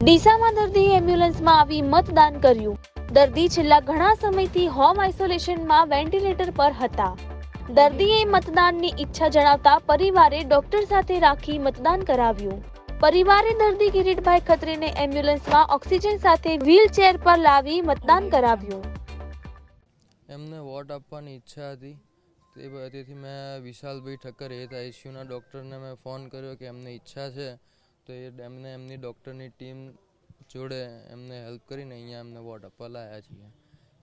ડીસામાં દર્દીએ એમ્બ્યુલન્સમાં આવી મતદાન કર્યું। દર્દી છેલ્લા ઘણા સમયથી હોમ આઇસોલેશનમાં વેન્ટિલેટર પર હતા। દર્દીએ મતદાનની ઈચ્છા જણાવતા પરિવારે ડોક્ટર સાથે રાખી મતદાન કરાવ્યું। પરિવારે દર્દી કિરીટભાઈ ખત્રીને એમ્બ્યુલન્સમાં ઓક્સિજન સાથે વ્હીલચેર પર લાવી મતદાન કરાવ્યું। એમને વોટ આપવાની ઈચ્છા હતી, તેથી મેં વિશાલભાઈ ઠક્કર હેત આઈસીયુના ડૉક્ટરને મેં ફોન કર્યો કે એમને ઈચ્છા છે, તો એમને એમની ડૉક્ટરની ટીમ જોડે એમને હેલ્પ કરીને અહીંયા એમને વોટ આપવા લાવ્યા છીએ।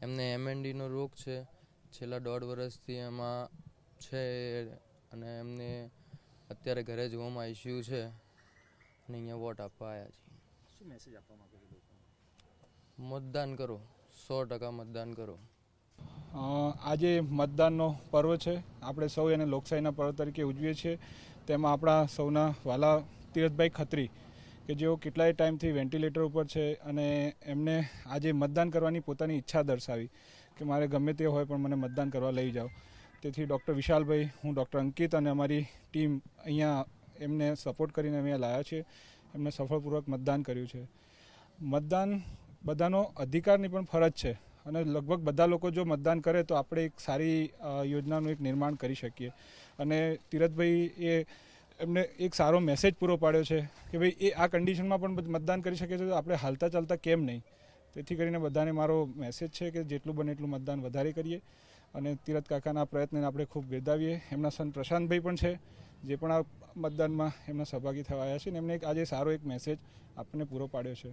એમને MNDનો રોગ છે, છેલ્લા 1.5 વર્ષથી એમાં છે, અને એમને અત્યારે ઘરે જ હોમ આઈસીયુ છે અને અહીંયા વોટ આપવા આવ્યા છીએ। શું મેસેજ આપવા માંગો છો લોકોને? મતદાન કરો, 100% મતદાન કરો। આજે મતદાનનો પર્વ છે, આપણે સૌ એને લોકશાહીના પર્વ તરીકે ઉજવીએ છીએ। તેમાં આપણા સૌના વાલા કિરીટભાઈ ખત્રી કે જેઓ કેટલાય ટાઈમથી વેન્ટિલેટર ઉપર છે અને એમને આજે મતદાન કરવાની પોતાની ઈચ્છા દર્શાવી કે મારે ગમે તે હોય પણ મને મતદાન કરવા લઈ જાઓ। તેથી ડૉક્ટર વિશાલભાઈ, હું ડૉક્ટર અંકિત અને અમારી ટીમ અહીંયા એમને સપોર્ટ કરીને અહીંયા લાવ્યા છીએ। એમને સફળપૂર્વક મતદાન કર્યું છે। મતદાન બધાનો અધિકારની પણ ફરજ છે અને લગભગ બધા લોકો જો મતદાન કરે તો આપણે એક સારી યોજનાનું એક નિર્માણ કરી શકીએ। અને કિરીટભાઈ એમને એક સારો મેસેજ પૂરો પાડ્યો છે કે ભાઈ એ આ કન્ડિશનમાં પણ મતદાન કરી શકે છે, તો આપણે હાલતા ચાલતા કેમ નહીં। તેથી કરીને બધાને મારો મેસેજ છે કે જેટલું બને એટલું મતદાન વધારે કરીએ અને કિરીટ કાકાના પ્રયત્નને આપણે ખૂબ બિરદાવીએ। એમના સન પ્રશાંતભાઈ પણ છે, જે પણ આ મતદાનમાં એમના સહભાગી થવા આવ્યા છે, અને એમને આજે સારો એક મેસેજ આપણને પૂરો પાડ્યો છે।